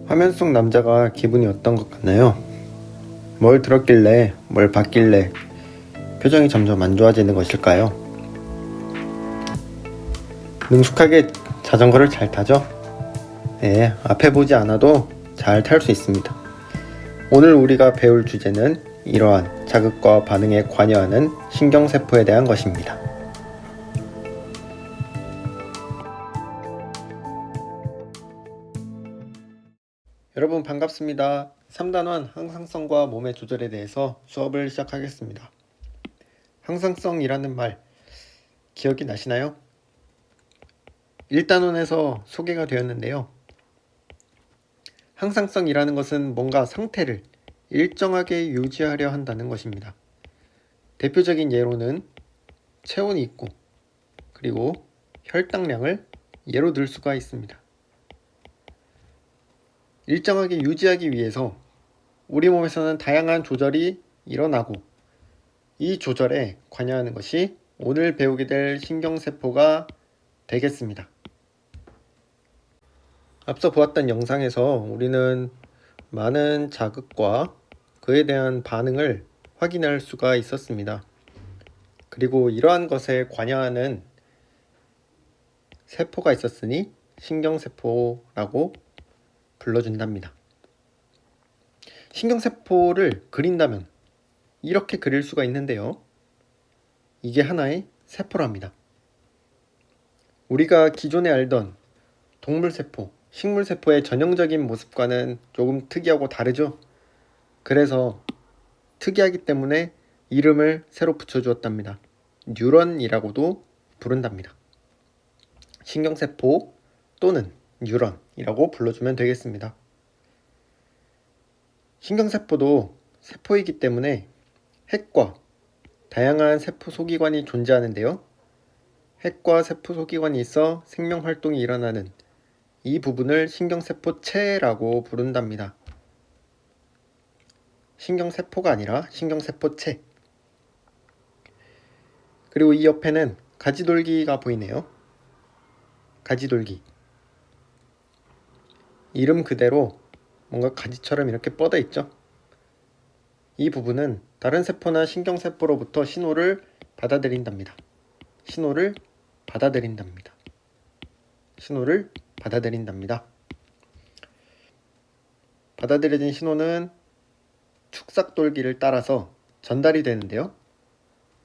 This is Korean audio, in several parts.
화면 속 남자가 기분이 어떤 것 같나요? 뭘 들었길래, 뭘 봤길래 표정이 점점 안 좋아지는 것일까요? 능숙하게 자전거를 잘 타죠? 네, 앞에 보지 않아도 잘 탈 수 있습니다. 오늘 우리가 배울 주제는 이러한 자극과 반응에 관여하는 신경세포에 대한 것입니다. 여러분 반갑습니다. 3단원 항상성과 몸의 조절에 대해서 수업을 시작하겠습니다. 항상성이라는 말 기억이 나시나요? 1단원에서 소개가 되었는데요. 항상성이라는 것은 뭔가 상태를 일정하게 유지하려 한다는 것입니다. 대표적인 예로는 체온이 있고 그리고 혈당량을 예로 들 수가 있습니다. 일정하게 유지하기 위해서 우리 몸에서는 다양한 조절이 일어나고 이 조절에 관여하는 것이 오늘 배우게 될 신경세포가 되겠습니다. 앞서 보았던 영상에서 우리는 많은 자극과 그에 대한 반응을 확인할 수가 있었습니다. 그리고 이러한 것에 관여하는 세포가 있었으니 신경세포라고 불러준답니다. 신경세포를 그린다면 이렇게 그릴 수가 있는데요. 이게 하나의 세포랍니다. 우리가 기존에 알던 동물세포, 식물세포의 전형적인 모습과는 조금 특이하고 다르죠. 그래서 특이하기 때문에 이름을 새로 붙여주었답니다. 뉴런이라고도 부른답니다. 신경세포 또는 뉴런이라고 불러주면 되겠습니다. 신경세포도 세포이기 때문에 핵과 다양한 세포 소기관이 존재하는데요. 핵과 세포 소기관이 있어 생명활동이 일어나는 이 부분을 신경세포체라고 부른답니다. 신경세포가 아니라 신경세포체. 그리고 이 옆에는 가지돌기가 보이네요. 가지돌기. 이름 그대로 뭔가 가지처럼 이렇게 뻗어 있죠. 이 부분은 다른 세포나 신경세포로부터 신호를 받아들인답니다. 신호를 받아들인답니다. 신호를 받아들인답니다. 받아들여진 신호는 축삭돌기를 따라서 전달이 되는데요.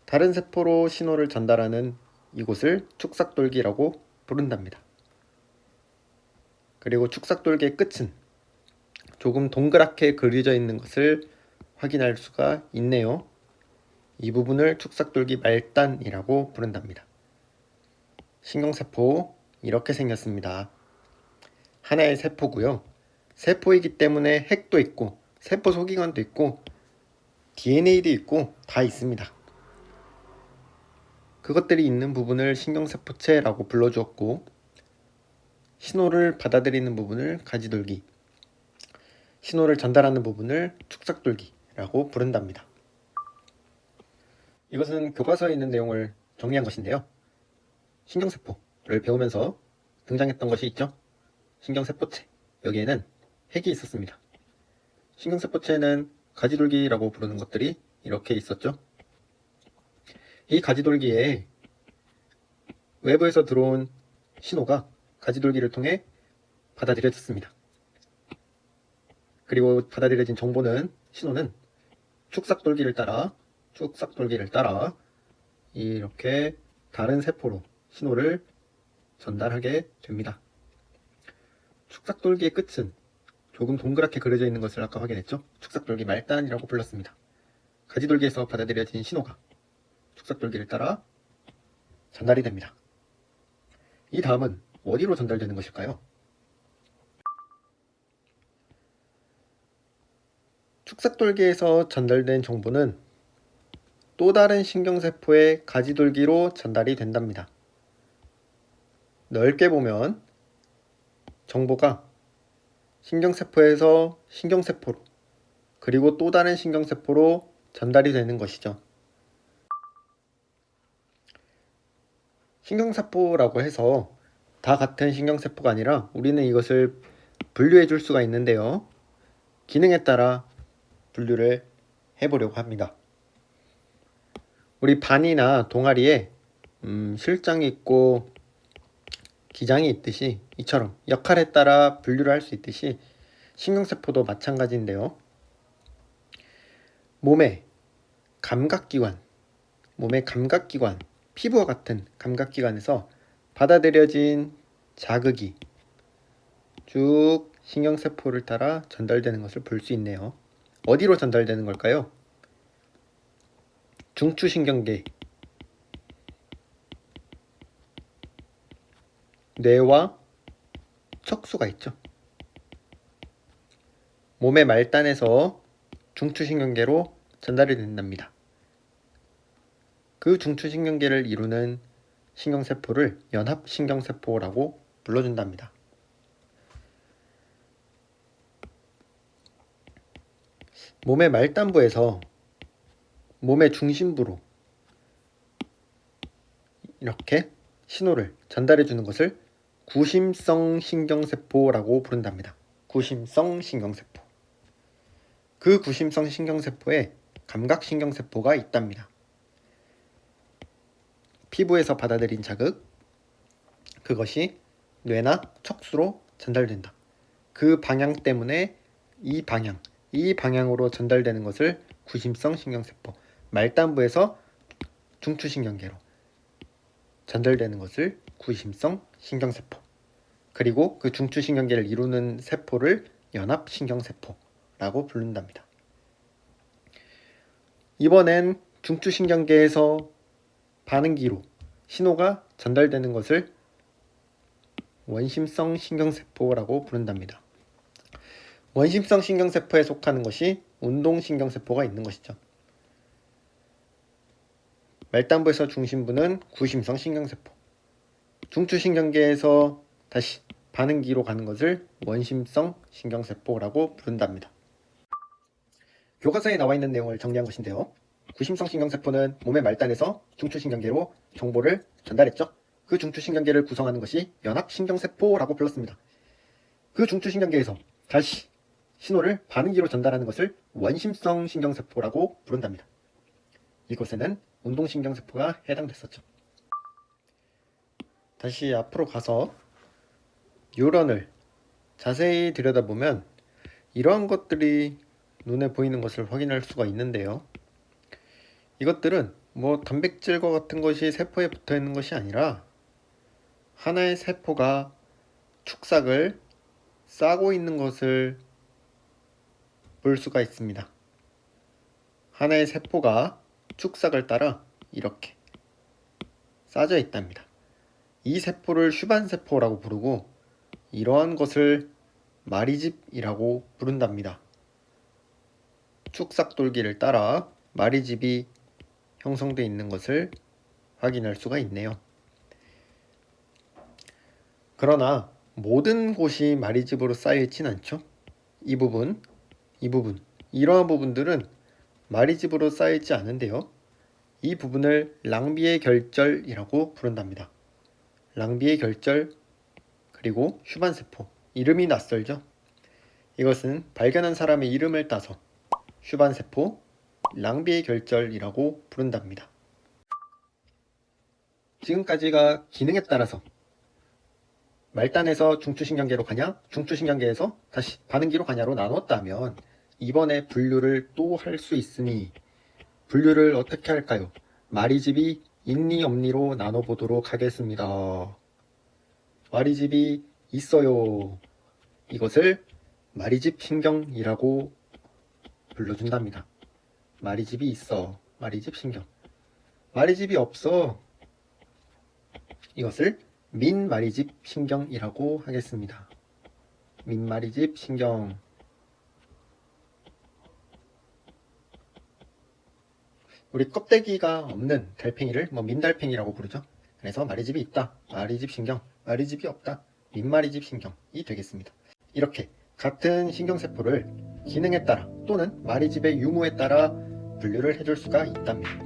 다른 세포로 신호를 전달하는 이곳을 축삭돌기라고 부른답니다. 그리고 축삭돌기의 끝은 조금 동그랗게 그려져 있는 것을 확인할 수가 있네요. 이 부분을 축삭돌기 말단이라고 부른답니다. 신경세포 이렇게 생겼습니다. 하나의 세포고요. 세포이기 때문에 핵도 있고 세포 소기관도 있고 DNA도 있고 다 있습니다. 그것들이 있는 부분을 신경세포체라고 불러주었고 신호를 받아들이는 부분을 가지돌기, 신호를 전달하는 부분을 축삭돌기라고 부른답니다. 이것은 교과서에 있는 내용을 정리한 것인데요. 신경세포를 배우면서 등장했던 것이 있죠. 신경세포체. 여기에는 핵이 있었습니다. 신경세포체에는 가지돌기라고 부르는 것들이 이렇게 있었죠. 이 가지돌기에 외부에서 들어온 신호가 가지돌기를 통해 받아들여졌습니다. 그리고 받아들여진 정보는 신호는 축삭돌기를 따라 이렇게 다른 세포로 신호를 전달하게 됩니다. 축삭돌기의 끝은 조금 동그랗게 그려져 있는 것을 아까 확인했죠. 축삭돌기 말단이라고 불렀습니다. 가지돌기에서 받아들여진 신호가 축삭돌기를 따라 전달이 됩니다. 이 다음은 어디로 전달되는 것일까요? 축삭돌기에서 전달된 정보는 또 다른 신경세포의 가지돌기로 전달이 된답니다. 넓게 보면 정보가 신경세포에서 신경세포로 그리고 또 다른 신경세포로 전달이 되는 것이죠. 신경세포라고 해서 다 같은 신경세포가 아니라 우리는 이것을 분류해 줄 수가 있는데요. 기능에 따라 분류를 해보려고 합니다. 우리 반이나 동아리에 실장이 있고 기장이 있듯이 이처럼 역할에 따라 분류를 할 수 있듯이 신경세포도 마찬가지인데요. 몸의 감각기관, 피부와 같은 감각기관에서 받아들여진 자극이 쭉 신경세포를 따라 전달되는 것을 볼 수 있네요. 어디로 전달되는 걸까요? 중추신경계, 뇌와 척수가 있죠. 몸의 말단에서 중추신경계로 전달이 된답니다. 그 중추신경계를 이루는 신경세포를 연합신경세포라고 불러준답니다. 몸의 말단부에서 몸의 중심부로 이렇게 신호를 전달해주는 것을 구심성 신경세포라고 부른답니다. 구심성 신경세포. 그 구심성 신경세포에 감각신경세포가 있답니다. 피부에서 받아들인 자극, 그것이 뇌나 척수로 전달된다. 그 방향 때문에 이 방향으로 전달되는 것을 구심성 신경세포, 말단부에서 중추신경계로 전달되는 것을 구심성 신경세포, 그리고 그 중추신경계를 이루는 세포를 연합신경세포라고 부른답니다. 이번엔 중추신경계에서 반응기로 신호가 전달되는 것을 원심성 신경세포라고 부른답니다. 원심성 신경세포에 속하는 것이 운동신경세포가 있는 것이죠. 말단부에서 중심부는 구심성 신경세포, 중추신경계에서 다시 반응기로 가는 것을 원심성 신경세포라고 부른답니다. 교과서에 나와 있는 내용을 정리한 것인데요. 구심성 신경세포는 몸의 말단에서 중추신경계로 정보를 전달했죠. 그 중추신경계를 구성하는 것이 연합신경세포라고 불렀습니다. 그 중추신경계에서 다시 신호를 반응기로 전달하는 것을 원심성 신경세포라고 부른답니다. 이곳에는 운동신경세포가 해당됐었죠. 다시 앞으로 가서 뉴런을 자세히 들여다보면 이러한 것들이 눈에 보이는 것을 확인할 수가 있는데요. 이것들은 단백질과 같은 것이 세포에 붙어 있는 것이 아니라 하나의 세포가 축삭을 싸고 있는 것을 볼 수가 있습니다. 하나의 세포가 축삭을 따라 이렇게 싸져 있답니다. 이 세포를 슈반세포라고 부르고 이러한 것을 마리집이라고 부른답니다. 축삭돌기를 따라 마리집이 형성되어 있는 것을 확인할 수가 있네요. 그러나 모든 곳이 마리집으로 쌓여 있진 않죠. 이 부분, 이러한 부분들은 마리집으로 쌓여 있지 않은데요. 이 부분을 랑비의 결절이라고 부른답니다. 랑비의 결절, 그리고 슈반세포. 이름이 낯설죠? 이것은 발견한 사람의 이름을 따서 슈반세포, 랑비의 결절이라고 부른답니다. 지금까지가 기능에 따라서 말단에서 중추신경계로 가냐, 중추신경계에서 다시 반응기로 가냐로 나눴다면 이번에 분류를 또 할 수 있으니 분류를 어떻게 할까요? 마리집이 있니 없니로 나눠보도록 하겠습니다. 마리집이 있어요. 이것을 마리집 신경이라고 불러준답니다. 마리집이 있어. 마리집 신경. 마리집이 없어. 이것을 민마리집 신경이라고 하겠습니다. 민마리집 신경. 우리 껍데기가 없는 달팽이를 민달팽이라고 부르죠. 그래서 마리집이 있다. 마리집 신경. 마리집이 없다. 민마리집 신경이 되겠습니다. 이렇게 같은 신경세포를 기능에 따라 또는 마리집의 유무에 따라 분류를 해줄 수가 있답니다.